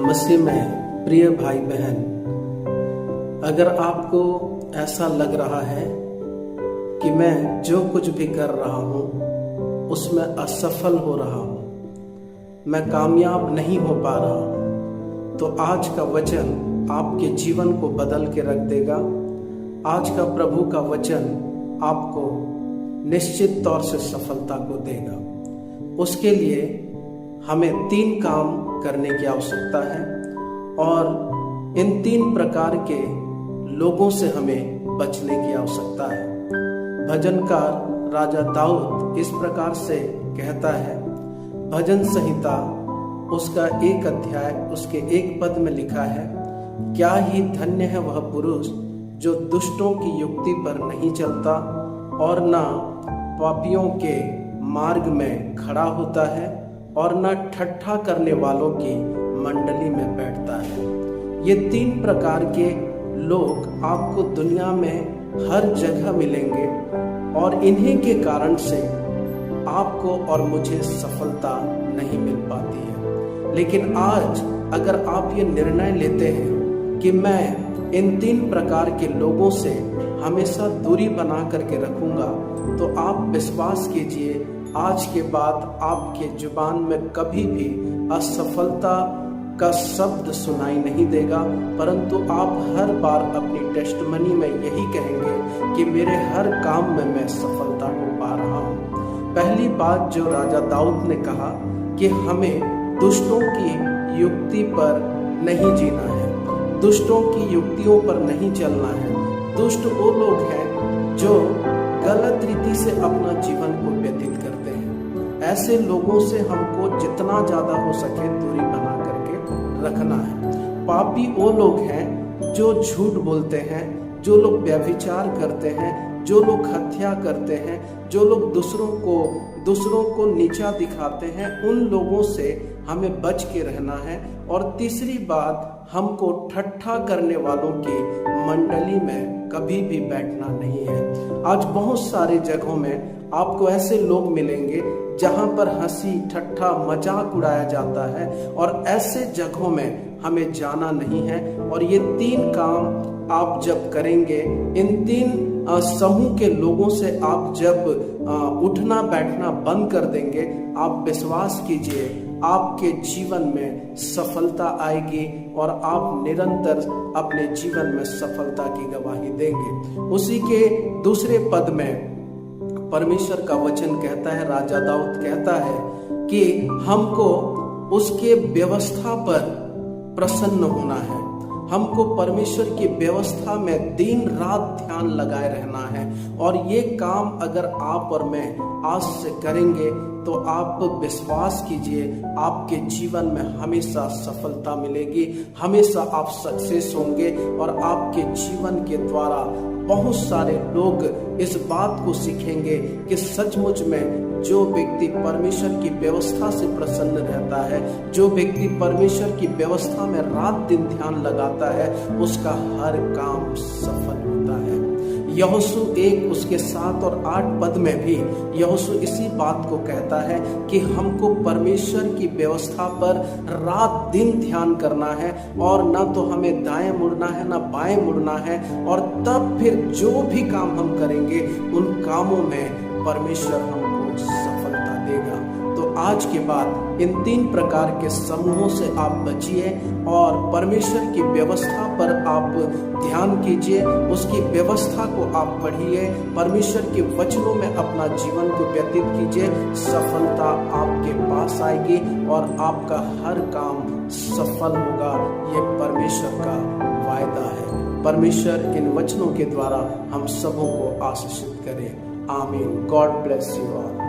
मसीह में प्रिय भाई बहन, अगर आपको ऐसा लग रहा है कि मैं जो कुछ भी कर रहा हूँ उसमें असफल हो रहा हूँ, मैं कामयाब नहीं हो पा रहा हूँ, तो आज का वचन आपके जीवन को बदल के रख देगा। आज का प्रभु का वचन आपको निश्चित तौर से सफलता को देगा। उसके लिए हमें 3 काम करने की आवश्यकता है और इन 3 प्रकार के लोगों से हमें बचने की आवश्यकता है। भजनकार राजा दाऊद इस प्रकार से कहता है, भजन संहिता उसका 1 अध्याय उसके 1 पद में लिखा है, क्या ही धन्य है वह पुरुष जो दुष्टों की युक्ति पर नहीं चलता और ना पापियों के मार्ग में खड़ा होता है और न ठट्ठा करने वालों की मंडली में बैठता है। ये 3 प्रकार के लोग आपको दुनिया में हर जगह मिलेंगे और इन्हीं के कारण से आपको और मुझे सफलता नहीं मिल पाती है। लेकिन आज अगर आप ये निर्णय लेते हैं कि मैं इन 3 प्रकार के लोगों से हमेशा दूरी बना करके रखूंगा, तो आप विश्वास कीजिए आज के बाद आपके जुबान में कभी भी असफलता का शब्द सुनाई नहीं देगा, परंतु आप हर बार अपनी टेस्टमनी में यही कहेंगे कि मेरे हर काम में मैं सफलता हो पा रहा हूँ। पहली बात जो राजा दाऊद ने कहा कि हमें दुष्टों की युक्ति पर नहीं जीना है, दुष्टों की युक्तियों पर नहीं चलना है। दुष्ट वो लोग हैं जो गलत रीति से अपना जीवन को व्यतीत करते हैं। ऐसे लोगों से हमको जितना ज्यादा हो सके दूरी बना करके रखना है। पापी वो लोग हैं जो झूठ बोलते हैं, जो लोग व्यभिचार करते हैं, जो लोग हत्या करते हैं, जो लोग दूसरों को नीचा दिखाते हैं, उन लोगों से हमें बच के रहना है। और तीसरी बात, हमको ठट्ठा करने वालों की मंडली में कभी भी बैठना नहीं है। आज बहुत सारे जगहों में आपको ऐसे लोग मिलेंगे जहां पर हंसी ठट्ठा मजाक उड़ाया जाता है और ऐसे जगहों में हमें जाना नहीं है। और ये 3 काम आप जब करेंगे, इन 3 समूह के लोगों से आप जब उठना बैठना बंद कर देंगे, आप विश्वास कीजिए आपके जीवन में सफलता आएगी और आप निरंतर अपने जीवन में सफलता की गवाही देंगे। उसी के दूसरे पद में परमेश्वर का वचन कहता है, राजा दाऊद कहता है कि हमको उसके व्यवस्था पर प्रसन्न होना है, हमको परमेश्वर की व्यवस्था में दिन रात ध्यान लगाए रहना है। और ये काम अगर आप और मैं आज से करेंगे तो आप विश्वास कीजिए आपके जीवन में हमेशा सफलता मिलेगी, हमेशा आप सक्सेस होंगे और आपके जीवन के द्वारा बहुत सारे लोग इस बात को सीखेंगे कि सचमुच में जो व्यक्ति परमेश्वर की व्यवस्था से प्रसन्न रहता है, जो व्यक्ति परमेश्वर की व्यवस्था में रात दिन ध्यान लगाता है, उसका हर काम सफल होता है। यहोशू 1 उसके 7 और 8 पद में भी यहोशू इसी बात को कहता है कि हमको परमेश्वर की व्यवस्था पर रात दिन ध्यान करना है और ना तो हमें दाएं मुड़ना है ना बाएं मुड़ना है। और तब फिर जो भी काम हम करेंगे उन कामों में परमेश्वर हमको सफलता देगा। तो आज के बाद इन 3 प्रकार के समूहों से आप बचिए और परमेश्वर की व्यवस्था पर आप ध्यान कीजिए, उसकी व्यवस्था को आप पढ़िए, परमेश्वर के वचनों में अपना जीवन को व्यतीत कीजिए। सफलता आपके पास आएगी और आपका हर काम सफल होगा। ये परमेश्वर का वायदा है। परमेश्वर इन वचनों के द्वारा हम सबों को आशीषित करे। आमीन। God bless you all.